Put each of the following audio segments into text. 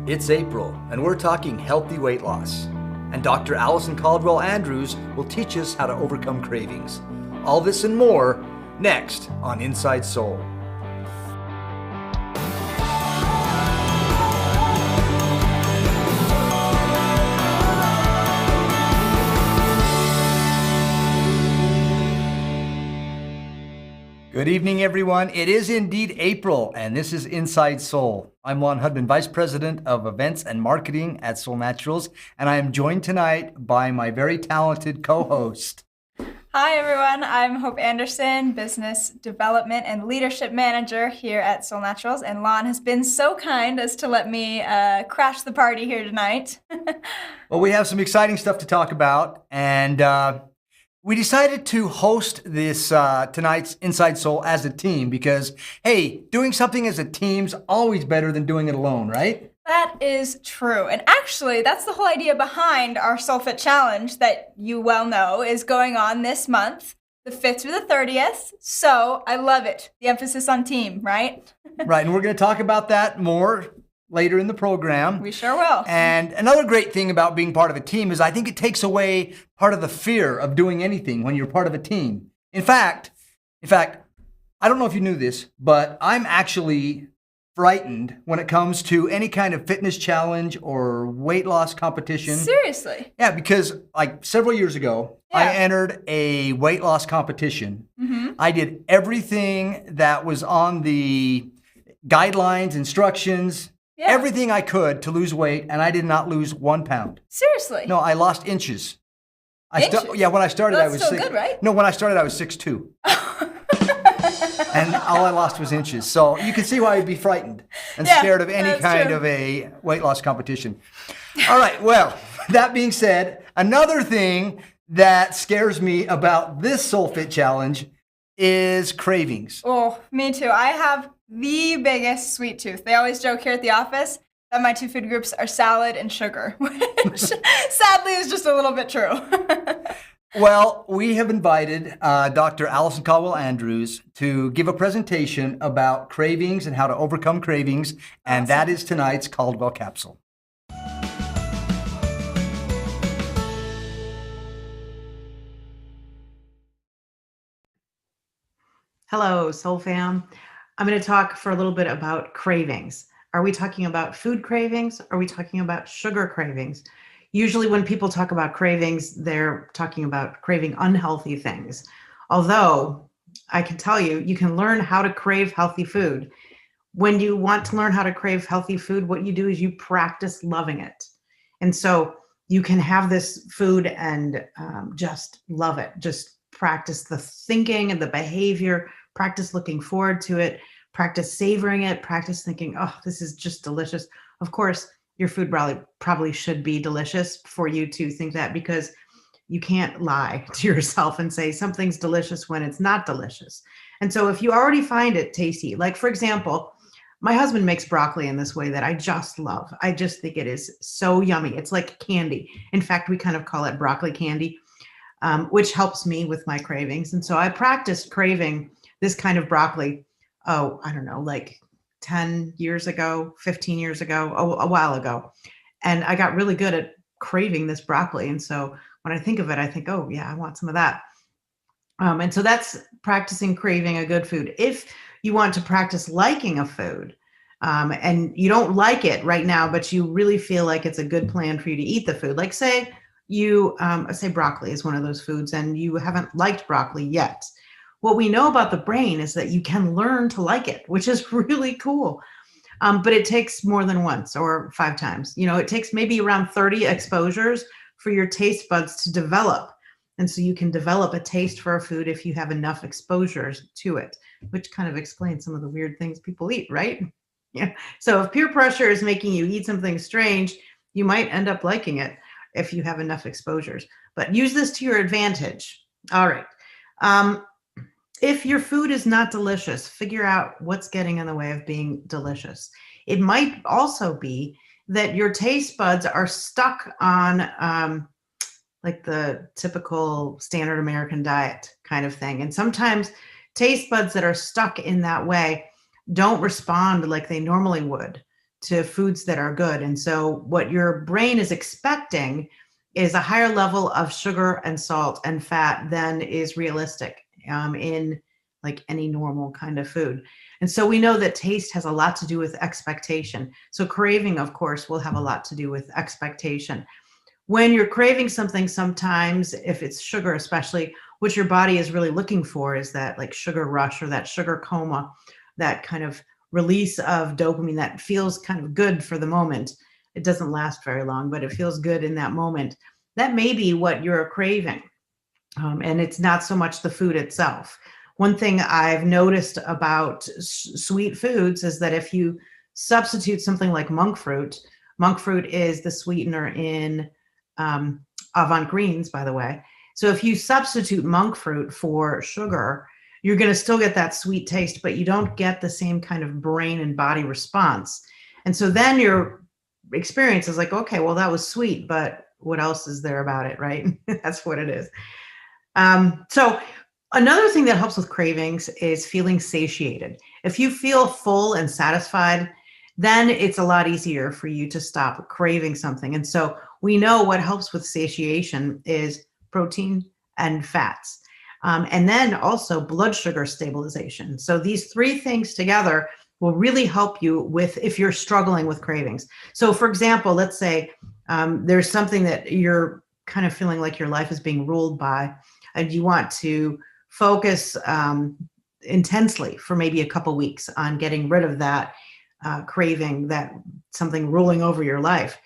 It's April, and we're talking healthy weight loss. And Dr. Alison Caldwell-Andrews will teach us how to overcome cravings. All this and more next on Inside Soul. Good evening, everyone. It is indeed April, and this is Inside Soul. I'm Lon Hudman, Vice President of Events and Marketing at Soul Naturals, and I am joined tonight by my very talented co-host. Hi, everyone. I'm Hope Anderson, Business Development and Leadership Manager here at Soul Naturals, and Lon has been so kind as to let me crash the party here tonight. Well, we have some exciting stuff to talk about, and we decided to host this tonight's Inside Soul as a team because, hey, doing something as a team's always better than doing it alone, right? That is true. And actually, that's the whole idea behind our Soul Fit Challenge that you well know is going on this month, the 5th through the 30th. So I love it. The emphasis on team, right? Right, and we're going to talk about that more later in the program. We sure will. And another great thing about being part of a team is I think it takes away part of the fear of doing anything when you're part of a team. In fact, I don't know if you knew this, but I'm actually frightened when it comes to any kind of fitness challenge or weight loss competition. Seriously? Yeah, because like several years ago, I entered a weight loss competition. Mm-hmm. I did everything that was on the guidelines, instructions, everything I could to lose weight, and I did not lose 1 pound. Seriously? No, I lost inches. Inches? When I started, That's I was still good, right? No, when I started, I was 6'2". And all I lost was inches. So you can see why I'd be frightened and scared of any kind of a weight loss competition. All right, well, that being said, another thing that scares me about this Soul Fit Challenge is cravings. Oh, me too. I have the biggest sweet tooth. They always joke here at the office that my two food groups are salad and sugar, which sadly is just a little bit true. Well, we have invited Dr. Alison Caldwell-Andrews to give a presentation about cravings and how to overcome cravings, and awesome. That is tonight's Caldwell Capsule. Hello, Soul Fam. I'm going to talk for a little bit about cravings. Are we talking about food cravings? Are we talking about sugar cravings? Usually when people talk about cravings, they're talking about craving unhealthy things. Although I can tell you, you can learn how to crave healthy food. When you want to learn how to crave healthy food, what you do is you practice loving it. And so you can have this food and just love it. Just practice the thinking and the behavior, practice looking forward to it, practice savoring it, practice thinking, oh, this is just delicious. Of course, your food probably should be delicious for you to think that, because you can't lie to yourself and say something's delicious when it's not delicious. And so if you already find it tasty, like for example, my husband makes broccoli in this way that I just love. I just think it is so yummy. It's like candy. In fact, we kind of call it broccoli candy, which helps me with my cravings. And so I practiced craving this kind of broccoli, I don't know, like 10 years ago, 15 years ago, a while ago. And I got really good at craving this broccoli. And so when I think of it, I think, oh yeah, I want some of that. And so that's practicing craving a good food. If you want to practice liking a food, and you don't like it right now, but you really feel like it's a good plan for you to eat the food. Like say broccoli is one of those foods and you haven't liked broccoli yet. What we know about the brain is that you can learn to like it, which is really cool. But it takes more than once or 5 times. You know, it takes maybe around 30 exposures for your taste buds to develop. And so you can develop a taste for a food if you have enough exposures to it, which kind of explains some of the weird things people eat, right? Yeah. So if peer pressure is making you eat something strange, you might end up liking it if you have enough exposures. But use this to your advantage. All right. If your food is not delicious, figure out what's getting in the way of being delicious. It might also be that your taste buds are stuck on like the typical standard American diet kind of thing. And sometimes taste buds that are stuck in that way don't respond like they normally would to foods that are good. And so what your brain is expecting is a higher level of sugar and salt and fat than is realistic in like any normal kind of food. And so we know that taste has a lot to do with expectation. So craving, of course, will have a lot to do with expectation. When you're craving something, sometimes if it's sugar, especially, what your body is really looking for is that like sugar rush or that sugar coma, that kind of release of dopamine that feels kind of good for the moment. It doesn't last very long, but it feels good in that moment. That may be what you're craving. And it's not so much the food itself. One thing I've noticed about sweet foods is that if you substitute something like monk fruit is the sweetener in avant greens, by the way. So if you substitute monk fruit for sugar, you're going to still get that sweet taste, but you don't get the same kind of brain and body response. And so then your experience is like, okay, well, that was sweet, but what else is there about it, right? That's what it is. So another thing that helps with cravings is feeling satiated. If you feel full and satisfied, then it's a lot easier for you to stop craving something. And so we know what helps with satiation is protein and fats. And then also blood sugar stabilization. So these three things together will really help you with if you're struggling with cravings. So for example, let's say there's something that you're kind of feeling like your life is being ruled by, and you want to focus intensely for maybe a couple weeks on getting rid of that craving, that something ruling over your life.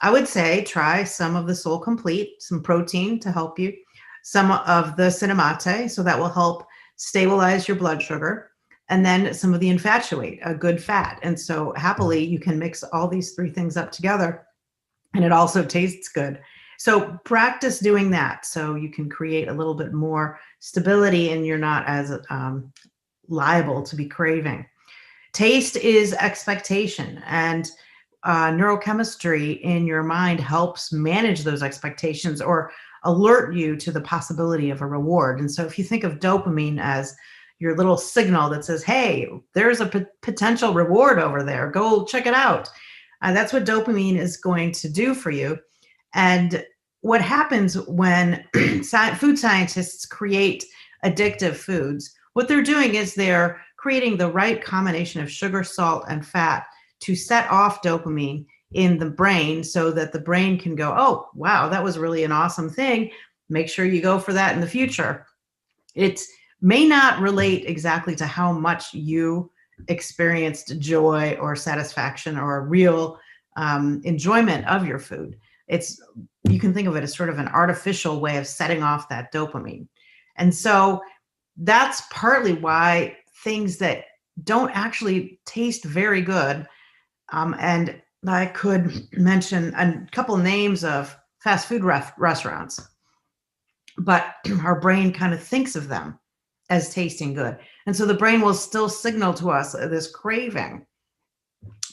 I would say try some of the Soul Complete, some protein to help you, some of the Cinnamate, so that will help stabilize your blood sugar, and then some of the Infatuate, a good fat. And so happily, you can mix all these three things up together, and it also tastes good. So practice doing that so you can create a little bit more stability and you're not as liable to be craving. Taste is expectation, and neurochemistry in your mind helps manage those expectations or alert you to the possibility of a reward. And so if you think of dopamine as your little signal that says, hey, there's a potential reward over there, go check it out. That's what dopamine is going to do for you. And what happens when food scientists create addictive foods, what they're doing is they're creating the right combination of sugar, salt, and fat to set off dopamine in the brain so that the brain can go, oh, wow, that was really an awesome thing. Make sure you go for that in the future. It may not relate exactly to how much you experienced joy or satisfaction or a real enjoyment of your food. You can think of it as sort of an artificial way of setting off that dopamine. And so that's partly why things that don't actually taste very good, and I could mention a couple names of fast food restaurants, but our brain kind of thinks of them as tasting good. And so the brain will still signal to us this craving,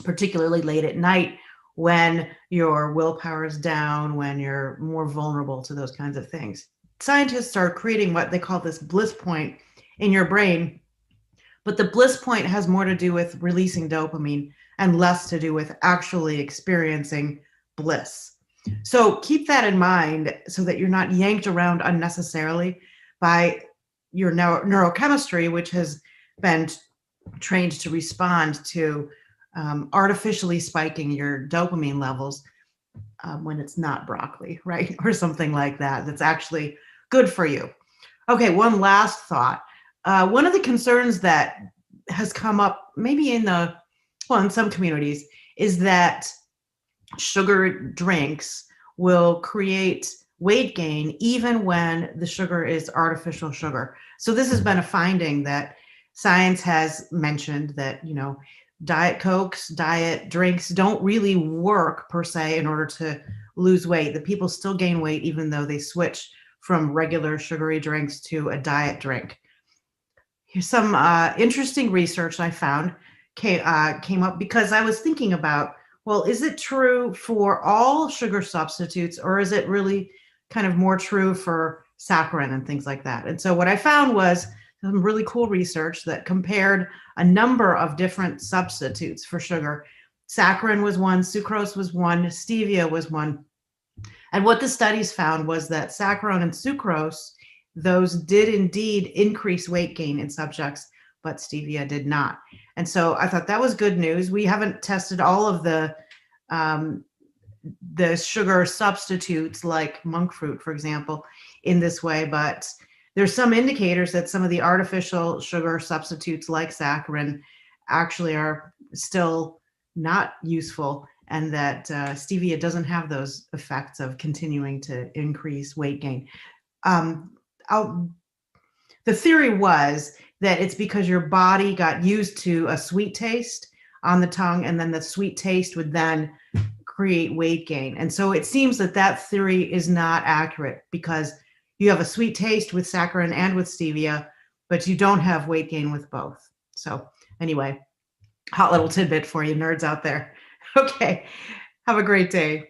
particularly late at night when your willpower is down, when you're more vulnerable to those kinds of things. Scientists are creating what they call this bliss point in your brain, but the bliss point has more to do with releasing dopamine and less to do with actually experiencing bliss. So keep that in mind so that you're not yanked around unnecessarily by your neurochemistry, which has been trained to respond to artificially spiking your dopamine levels when it's not broccoli, right? Or something like that that's actually good for you. Okay, one last thought. One of the concerns that has come up maybe in some communities is that sugar drinks will create weight gain even when the sugar is artificial sugar. So this has been a finding that science has mentioned that, Diet Cokes, diet drinks don't really work per se in order to lose weight. The people still gain weight even though they switch from regular sugary drinks to a diet drink. Here's some interesting research I found came up because I was thinking about, well, is it true for all sugar substitutes or is it really kind of more true for saccharin and things like that? And so what I found was some really cool research that compared a number of different substitutes for sugar Saccharin was one, sucrose was one, stevia was one. And what the studies found was that saccharin and sucrose, those did indeed increase weight gain in subjects, but stevia did not. And so I thought that was good news. We haven't tested all of the sugar substitutes like monk fruit, for example, in this way, but there's some indicators that some of the artificial sugar substitutes like saccharin actually are still not useful, and that stevia doesn't have those effects of continuing to increase weight gain. The theory was that it's because your body got used to a sweet taste on the tongue, and then the sweet taste would then create weight gain. And so it seems that that theory is not accurate, because you have a sweet taste with saccharin and with stevia, but you don't have weight gain with both. So anyway, hot little tidbit for you nerds out there. Okay, have a great day.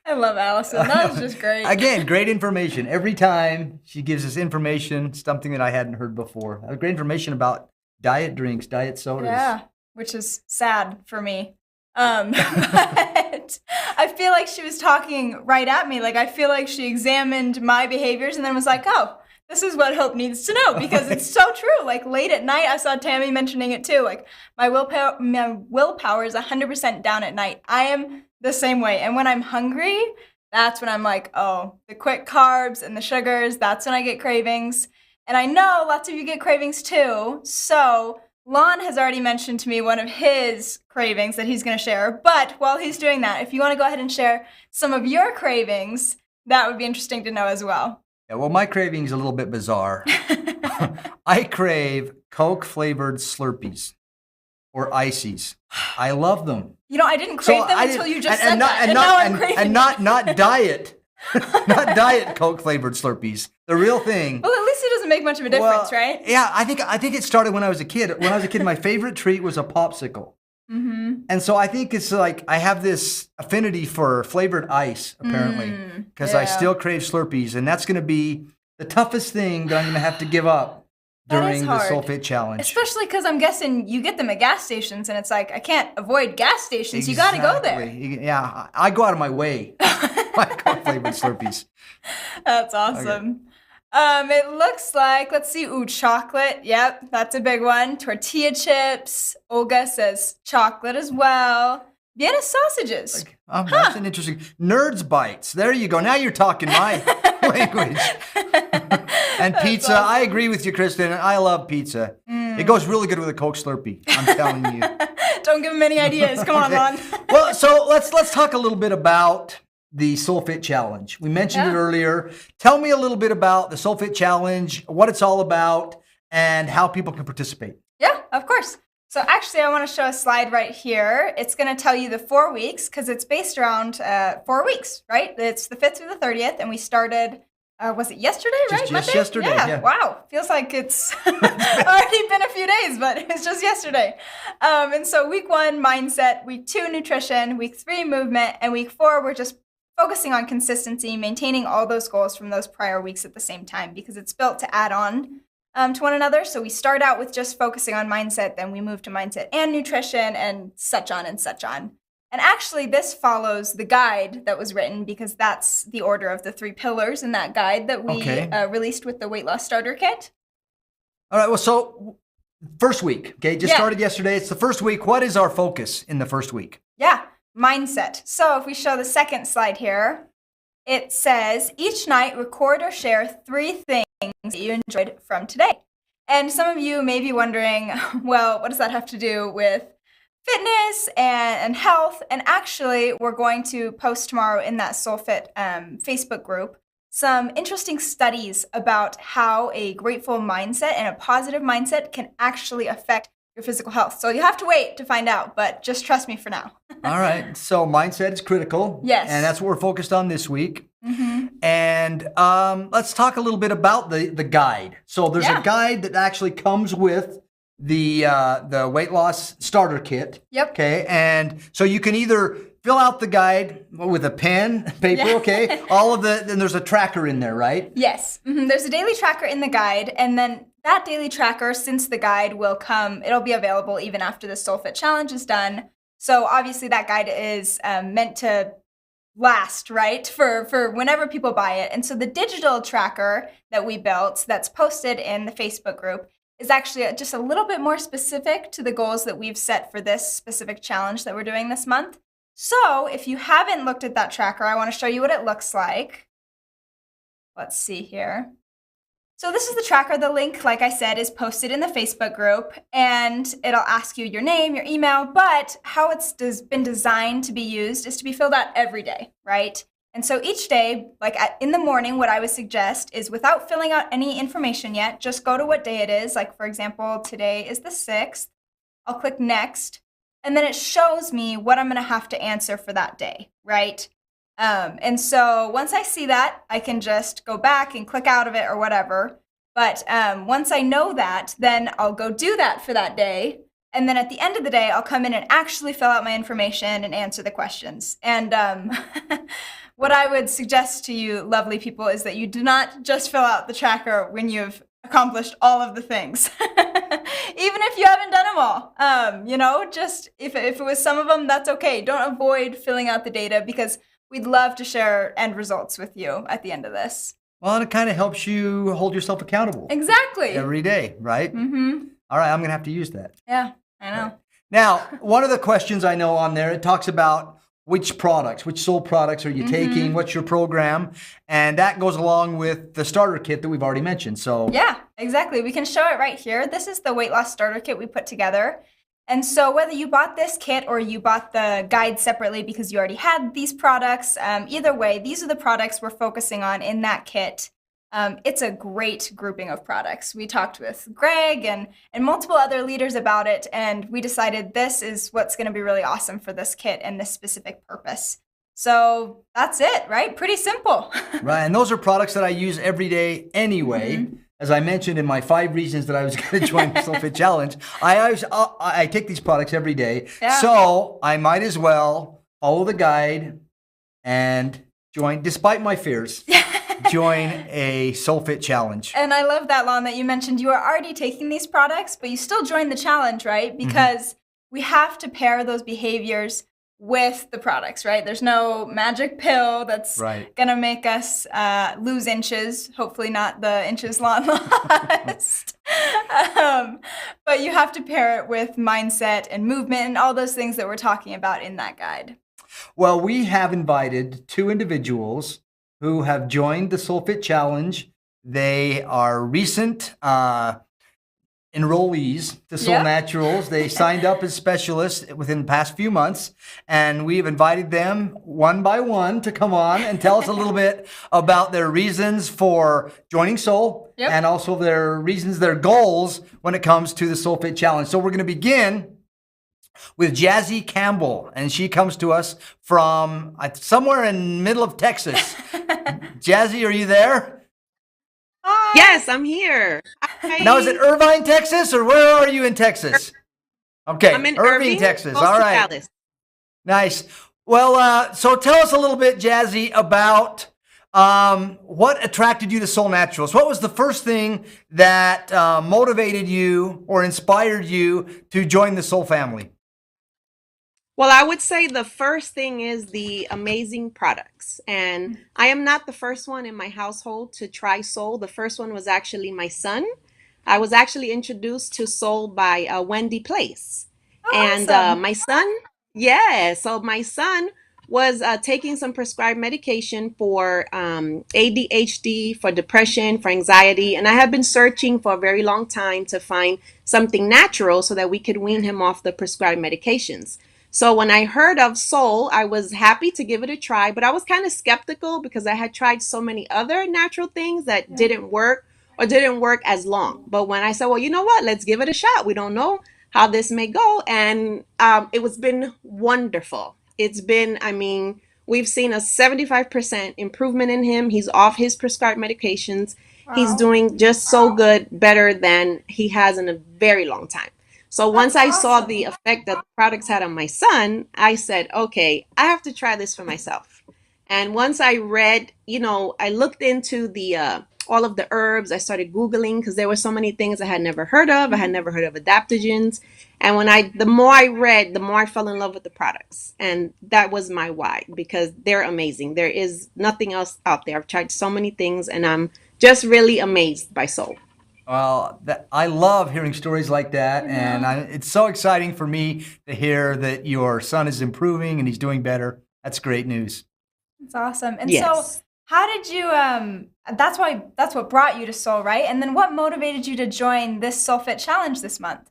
I love Alison. That was just great. Again, great information. Every time she gives us information, something that I hadn't heard before. Great information about diet drinks, diet sodas. Yeah, which is sad for me. But I feel like she was talking right at me. Like, I feel like she examined my behaviors and then was like, oh, this is what Hope needs to know, because it's so true. Like, late at night, I saw Tammy mentioning it too. Like, my willpower is 100% down at night. I am the same way. And when I'm hungry, that's when I'm like, oh, the quick carbs and the sugars, that's when I get cravings. And I know lots of you get cravings too. So Lon has already mentioned to me one of his cravings that he's going to share. But while he's doing that, if you want to go ahead and share some of your cravings, that would be interesting to know as well. Yeah, well, my craving is a little bit bizarre. I crave Coke-flavored Slurpees or Ices. I love them. You know, I didn't crave them until you just said that, and now I'm craving them. Not diet. Not diet Coke-flavored Slurpees. The real thing. Well, at least it doesn't make much of a difference, right? Yeah, I think it started when I was a kid. When I was a kid, my favorite treat was a popsicle. Mm-hmm. And so I think it's like I have this affinity for flavored ice, apparently, because I still crave Slurpees. And that's going to be the toughest thing that I'm going to have to give up during the Soul-Fit Challenge. Especially because I'm guessing you get them at gas stations, and it's like, I can't avoid gas stations. Exactly. You got to go there. Yeah, I go out of my way. I got flavored Slurpees. That's awesome. Okay. It looks like, let's see, chocolate. Yep, that's a big one. Tortilla chips. Olga says chocolate as well. Vienna sausages. That's an interesting. Nerds bites. There you go. Now you're talking my language. And pizza. Awesome. I agree with you, Kristen. I love pizza. It goes really good with a Coke Slurpee. I'm telling you. Don't give him any ideas. Come on, Lon. Well, so let's talk a little bit about the Soul-Fit Challenge. We mentioned it earlier. Tell me a little bit about the Soul-Fit Challenge, what it's all about, and how people can participate. Yeah, of course. So actually, I want to show a slide right here. It's going to tell you the 4 weeks, because it's based around 4 weeks, right? It's the 5th through the 30th, and we started, was it yesterday, right? Just Monday? yesterday, yeah. Wow. Feels like it's already been a few days, but it's just yesterday. And so week 1, mindset. Week 2, nutrition. Week 3, movement. And week 4, we're just focusing on consistency, maintaining all those goals from those prior weeks at the same time, because it's built to add on to one another. So we start out with just focusing on mindset, then we move to mindset and nutrition and such on and such on. And actually, this follows the guide that was written, because that's the order of the 3 pillars in that guide that we released with the Weight Loss Starter Kit. All right, well, so first week, started yesterday. It's the first week. What is our focus in the first week? Yeah. Mindset. So if we show the second slide here, it says each night record or share 3 things that you enjoyed from today. And some of you may be wondering, well, what does that have to do with fitness and health? And actually, we're going to post tomorrow in that SoulFit Facebook group some interesting studies about how a grateful mindset and a positive mindset can actually affect your physical health. So you have to wait to find out, but just trust me for now. All right. So mindset is critical. Yes. And that's what we're focused on this week. Mm-hmm. And let's talk a little bit about the guide. So there's a guide that actually comes with the weight loss starter kit. Yep. Okay. And so you can either fill out the guide with a pen, paper, okay? Then there's a tracker in there, right? Yes. Mm-hmm. There's a daily tracker in the guide, and then that daily tracker, since the guide will come, it'll be available even after the SoulFit Challenge is done. So obviously that guide is meant to last, right, for whenever people buy it. And so the digital tracker that we built that's posted in the Facebook group is actually just a little bit more specific to the goals that we've set for this specific challenge that we're doing this month. So if you haven't looked at that tracker, I want to show you what it looks like. Let's see here. So this is the tracker. The link, like I said, is posted in the Facebook group, and it'll ask you your name, your email, but how it's been designed to be used is to be filled out every day, right? And so each day, like in the morning, what I would suggest is, without filling out any information yet, just go to what day it is. Like, for example, today is the 6th. I'll click next, and then it shows me what I'm going to have to answer for that day, right? And so once I see that, I can just go back and click out of it or whatever. But once I know that, then I'll go do that for that day. And then at the end of the day, I'll come in and actually fill out my information and answer the questions. And what I would suggest to you, lovely people, is that you do not just fill out the tracker when you've accomplished all of the things. Even if you haven't done them all. Just if it was some of them, that's okay. Don't avoid filling out the data, because we'd love to share end results with you at the end of this. Well, and it kind of helps you hold yourself accountable. Exactly. Every day, right? Mm-hmm. All right, I'm going to have to use that. Yeah, I know. Right. Now, one of the questions I know on there, it talks about which Soul products are you taking, what's your program, and that goes along with the starter kit that we've already mentioned. So yeah, exactly. We can show it right here. This is the weight loss starter kit we put together. And so whether you bought this kit or you bought the guide separately because you already had these products, either way, these are the products we're focusing on in that kit. It's a great grouping of products. We talked with Greg and multiple other leaders about it, and we decided this is what's going to be really awesome for this kit and this specific purpose. So that's it, right? Pretty simple. Right, and those are products that I use every day anyway. As I mentioned in my 5 reasons that I was going to join the SoulFit Challenge, I take these products every day. Yeah. So I might as well follow the guide and join, despite my fears, join a SoulFit Challenge. And I love that, Lon, that you mentioned you are already taking these products, but you still join the challenge, right? Because we have to pair those behaviors with the products, right? There's no magic pill that's gonna make us lose inches. Hopefully not the inches Lon lost. But you have to pair it with mindset and movement and all those things that we're talking about in that guide. Well, we have invited 2 individuals who have joined the SoulFit Challenge. They are recent enrollees to Soul Naturals. They signed up as specialists within the past few months, and we've invited them one by one to come on and tell us a little bit about their reasons for joining Soul and also their goals when it comes to the SoulFit Challenge. So we're going to begin with Jazzy Campbell, and she comes to us from somewhere in the middle of Texas. Jazzy, are you there? Hi. Yes, I'm here. Hi. Now, is it Irvine, Texas, or where are you in Texas? Okay, I'm in Irving, Texas. Close all to right. Dallas. Nice. Well, so tell us a little bit, Jazzy, about what attracted you to Soul Naturals. What was the first thing that motivated you or inspired you to join the Soul family? Well, I would say the first thing is the amazing products. And I am not the first one in my household to try Soul. The first one was actually my son. I was actually introduced to Soul by Wendy Place. And awesome. my son was taking some prescribed medication for ADHD, for depression, for anxiety. And I have been searching for a very long time to find something natural so that we could wean him off the prescribed medications. So when I heard of Soul, I was happy to give it a try, but I was kind of skeptical because I had tried so many other natural things that didn't work or didn't work as long. But when I said, well, you know what, let's give it a shot. We don't know how this may go. And it was been wonderful. It's been, we've seen a 75% improvement in him. He's off his prescribed medications. Wow. He's doing just so good, better than he has in a very long time. So once I saw the effect that the products had on my son, I said, okay, I have to try this for myself. And once I read, I looked into the all of the herbs. I started Googling because there were so many things I had never heard of. I had never heard of adaptogens. And the more I read, the more I fell in love with the products. And that was my why, because they're amazing. There is nothing else out there. I've tried so many things, and I'm just really amazed by Solle. Well, I love hearing stories like that, and it's so exciting for me to hear that your son is improving and he's doing better. That's great news. That's awesome. And Yes. so, how did you? That's what brought you to Solle, right? And then, what motivated you to join this Soul Fit Challenge this month?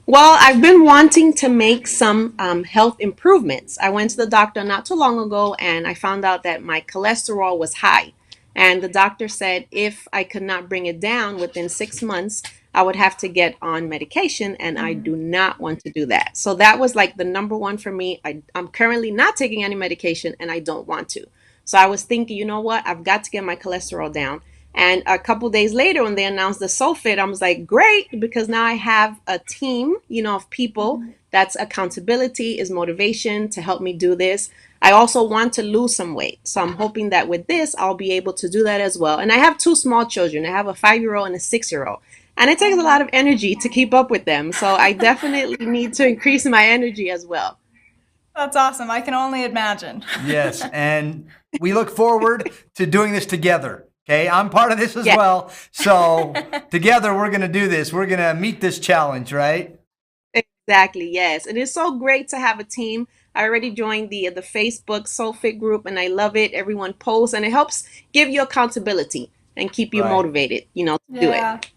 Well, I've been wanting to make some health improvements. I went to the doctor not too long ago, and I found out that my cholesterol was high. And the doctor said if I could not bring it down within 6 months, I would have to get on medication, and I do not want to do that. So that was like the number one for me. I'm currently not taking any medication, and I don't want to. So I was thinking, you know what? I've got to get my cholesterol down. And a couple days later, when they announced the SoulFit, I was like, great, because now I have a team, of people. That's accountability, is motivation to help me do this. I also want to lose some weight. So I'm hoping that with this, I'll be able to do that as well. And I have two small children. I have a 5-year-old and a 6-year-old. And it takes a lot of energy to keep up with them. So I definitely need to increase my energy as well. That's awesome. I can only imagine. Yes, and we look forward to doing this together. Okay, I'm part of this as well. So together we're going to do this. We're going to meet this challenge, right? Exactly, yes. It is so great to have a team. I already joined the Facebook SoulFit group, and I love it. Everyone posts, and it helps give you accountability and keep you motivated, to do it.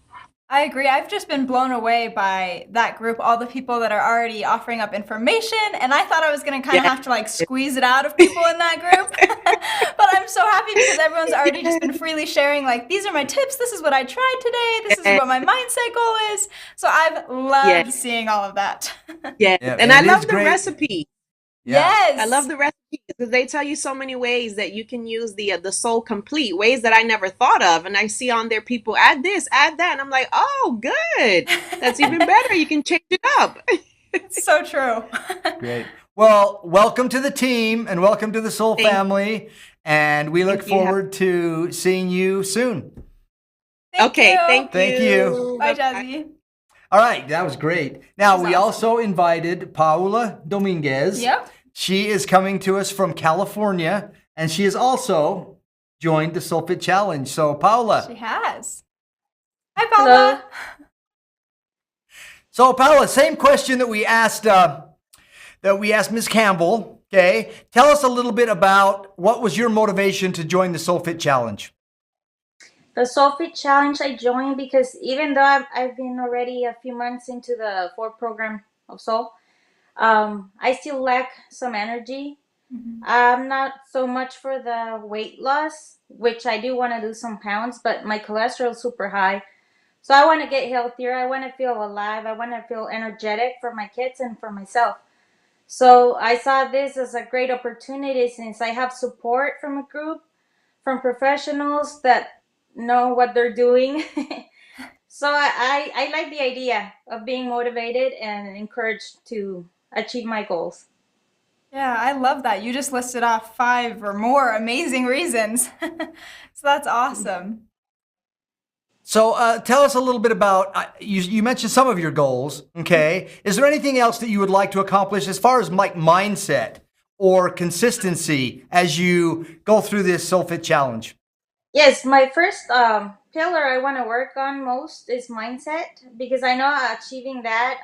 I agree. I've just been blown away by that group, all the people that are already offering up information, and I thought I was going to kind of have to like squeeze it out of people in that group. But I'm so happy because everyone's already just been freely sharing, like, these are my tips, this is what I tried today, this is what my mindset goal is. So I've loved seeing all of that. And I love the recipe. Yes. I love the recipes because they tell you so many ways that you can use the Soul Complete, ways that I never thought of. And I see on there people add this, add that. And I'm like, oh, good. That's even better. You can change it up. So true. Great. Well, welcome to the team and welcome to the Soul family. And we look forward to seeing you soon. Thank you. Thank you. Bye, Jazzy. All right, that was great. Now, we also invited Paula Dominguez. Yep. She is coming to us from California, and she has also joined the SoulFit Challenge. So, Paula. She has. Hi, Paula. Hello. So, Paula, same question that we asked Ms. Campbell. Okay, tell us a little bit about what was your motivation to join the SoulFit Challenge. The SoulFit Challenge I joined because even though I've been already a few months into the 4 program of Soul, I still lack some energy. I'm not so much for the weight loss, which I do want to lose some pounds, but my cholesterol is super high. So I want to get healthier. I want to feel alive. I want to feel energetic for my kids and for myself. So I saw this as a great opportunity since I have support from a group, from professionals that know what they're doing. So I like the idea of being motivated and encouraged to achieve my goals. Yeah, I love that. You just listed off 5 or more amazing reasons. So that's awesome. So tell us a little bit about, you mentioned some of your goals, okay? Is there anything else that you would like to accomplish as far as like mindset or consistency as you go through this SoulFit Challenge? Yes, my first pillar I want to work on most is mindset because I know achieving that,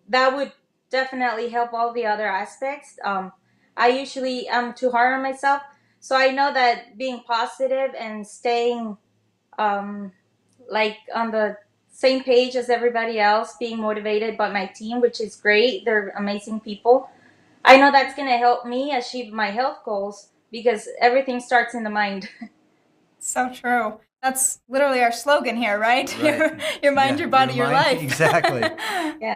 that would definitely help all the other aspects. I usually am too hard on myself. So I know that being positive and staying like on the same page as everybody else, being motivated by my team, which is great. They're amazing people. I know that's going to help me achieve my health goals because everything starts in the mind. So true. That's literally our slogan here, right? Your mind, your body, your life. Exactly. Yeah.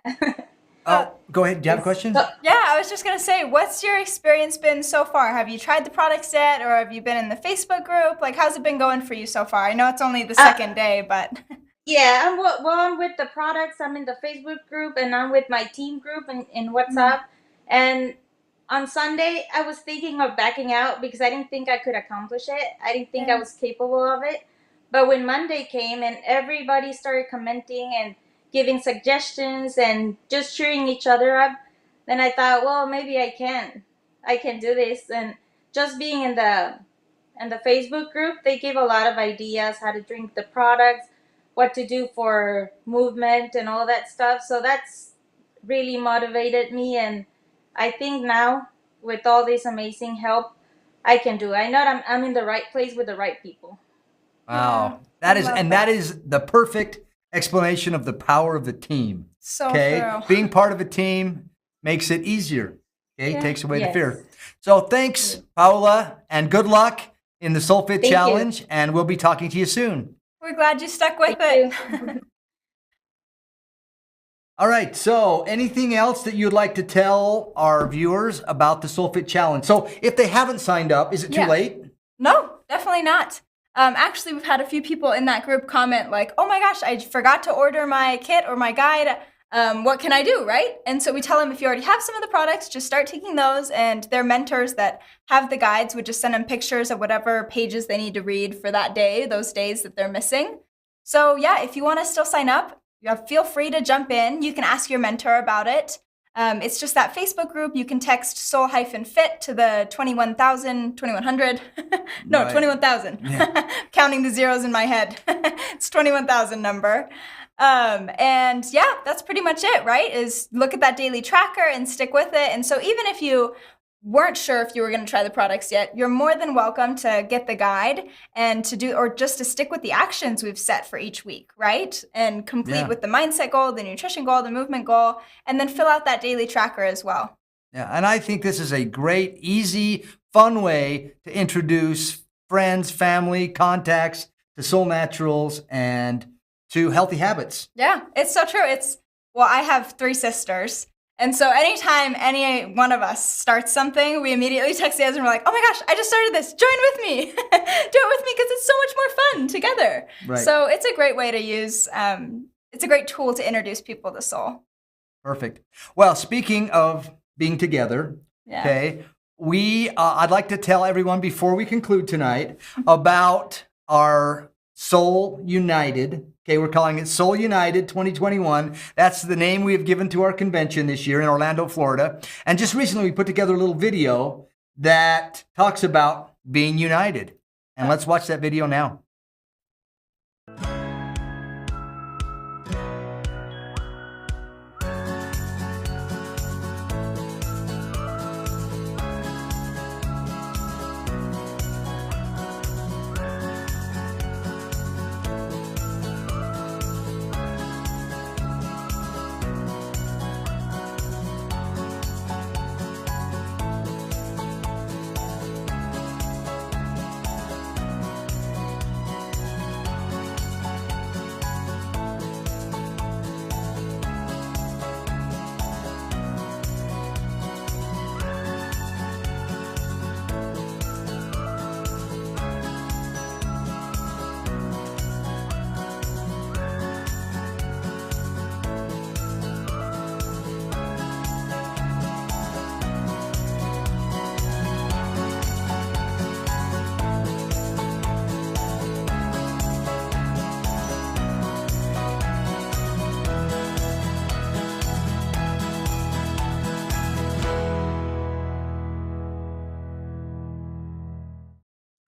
Oh, go ahead. Do you have a question? Yeah, I was just going to say, what's your experience been so far? Have you tried the products yet, or have you been in the Facebook group? Like, how's it been going for you so far? I know it's only the second day, but... Yeah, I'm with the products. I'm in the Facebook group, and I'm with my team group in WhatsApp. And on Sunday, I was thinking of backing out because I didn't think I could accomplish it. I didn't think I was capable of it. But when Monday came and everybody started commenting and giving suggestions and just cheering each other up, then I thought, well, maybe I can. I can do this. And just being in the Facebook group, they give a lot of ideas how to drink the products, what to do for movement and all that stuff. So that's really motivated me, and I think now with all this amazing help, I can do it. I know I'm in the right place with the right people. Wow. Yeah, That is the perfect explanation of the power of the team. So Okay. true. Being part of a team makes it easier. Okay. Yeah. Takes away the Yes. fear. So thanks, Paola, and good luck in the Soul Fit Thank you. Challenge. And we'll be talking to you soon. We're glad you stuck with Thank it. All right. So anything else that you'd like to tell our viewers about the Soul Fit Challenge? So if they haven't signed up, is it too Yeah. late? No, definitely not. Actually, we've had a few people in that group comment like, oh my gosh, I forgot to order my kit or my guide. What can I do, right? And so we tell them if you already have some of the products, just start taking those, and their mentors that have the guides would just send them pictures of whatever pages they need to read for that day, those days that they're missing. So yeah, if you want to still sign up, feel free to jump in. You can ask your mentor about it. It's just that Facebook group. You can text soul-fit to the 2100. No, Right. 21,000. Yeah. Counting the zeros in my head. It's 21,000 number. And yeah, that's pretty much it, right? Is look at that daily tracker and stick with it. And so even if you weren't sure if you were going to try the products yet, you're more than welcome to get the guide and to do, or just to stick with the actions we've set for each week, right? And complete Yeah. with the mindset goal, the nutrition goal, the movement goal, and then fill out that daily tracker as well. Yeah, and I think this is a great, easy, fun way to introduce friends, family, contacts to Soul Naturals and to healthy habits. Yeah, it's so true. Well, I have 3 sisters. And so anytime any one of us starts something, we immediately text the others and we're like, oh my gosh, I just started this. Join with me. Do it with me because it's so much more fun together. Right. So it's a great way to use, it's a great tool to introduce people to Soul. Perfect. Well, speaking of being together, Yeah. okay, I'd like to tell everyone before we conclude tonight about our Soul United. Okay, we're calling it Soul United 2021. That's the name we have given to our convention this year in Orlando, Florida. And just recently we put together a little video that talks about being united. And let's watch that video now.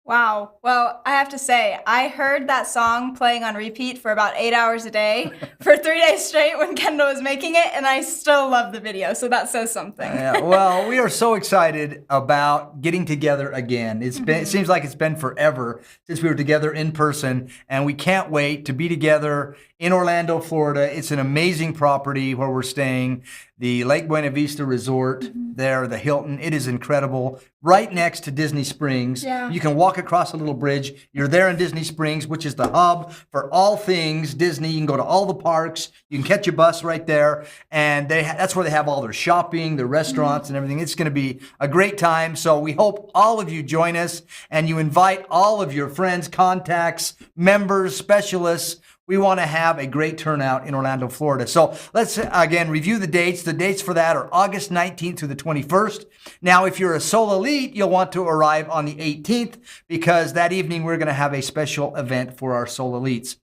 Wow. Well, I have to say, I heard that song playing on repeat for about 8 hours a day for 3 days straight when Kendall was making it, and I still love the video, so that says something. Yeah, well, we are so excited about getting together again. It seems like it's been forever since we were together in person, and we can't wait to be together in Orlando, Florida. It's an amazing property where we're staying, the Lake Buena Vista Resort there, the Hilton. It is incredible. Right next to Disney Springs. Yeah. You can walk across a little bridge. You're there in Disney Springs, which is the hub for all things Disney. You can go to all the parks. You can catch a bus right there. And that's where they have all their shopping, their restaurants and everything. It's going to be a great time. So we hope all of you join us and you invite all of your friends, contacts, members, specialists. we want to have a great turnout in Orlando, Florida. So let's again review the dates. The dates for that are August 19th through the 21st. Now, if you're a Solle Elite, you'll want to arrive on the 18th because that evening we're going to have a special event for our Solle Elites.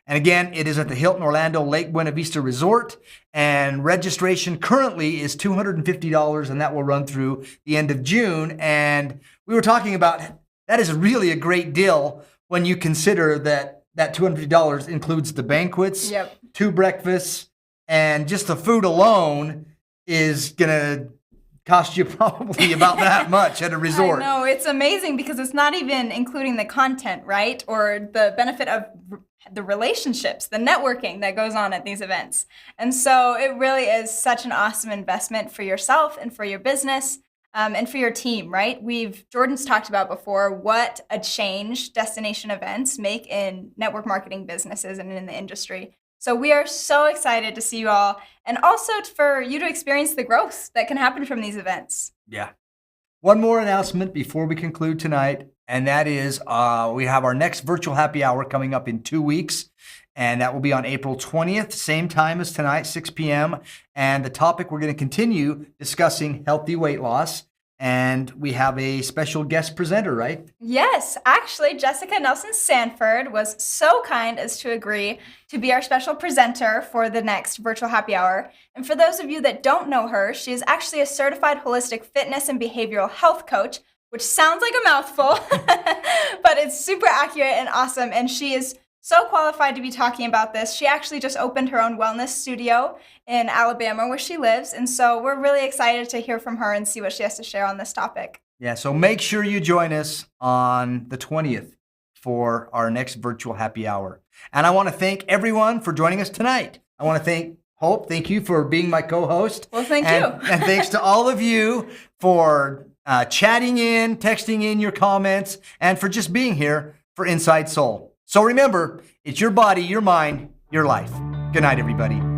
And again, it is at the Hilton Orlando Lake Buena Vista Resort, and registration currently is $250, and that will run through the end of June. And we were talking about that is really a great deal when you consider that $250 includes the banquets, 2 breakfasts, and just the food alone is going to cost you probably about that much at a resort. I know, it's amazing because it's not even including the content, right? Or the benefit of the relationships, the networking that goes on at these events. And so it really is such an awesome investment for yourself and for your business and for your team, right? Jordan's talked about before what a change destination events make in network marketing businesses and in the industry. So we are so excited to see you all and also for you to experience the growth that can happen from these events. Yeah. One more announcement before we conclude tonight, and that is we have our next virtual happy hour coming up in 2 weeks, and that will be on April 20th, same time as tonight, 6 p.m. And the topic, we're going to continue discussing healthy weight loss, and we have a special guest presenter, right? Yes, actually, Jessica Nelson Sanford was so kind as to agree to be our special presenter for the next virtual happy hour. And for those of you that don't know her, she is actually a certified holistic fitness and behavioral health coach, which sounds like a mouthful, but it's super accurate and awesome. And she is so qualified to be talking about this. She actually just opened her own wellness studio in Alabama where she lives. And so we're really excited to hear from her and see what she has to share on this topic. Yeah, so make sure you join us on the 20th for our next virtual happy hour. And I want to thank everyone for joining us tonight. I want to thank Hope. Thank you for being my co-host. Well, thank you. And thanks to all of you for chatting in, texting in your comments, and for just being here for Inside Soul. So remember, it's your body, your mind, your life. Good night, everybody.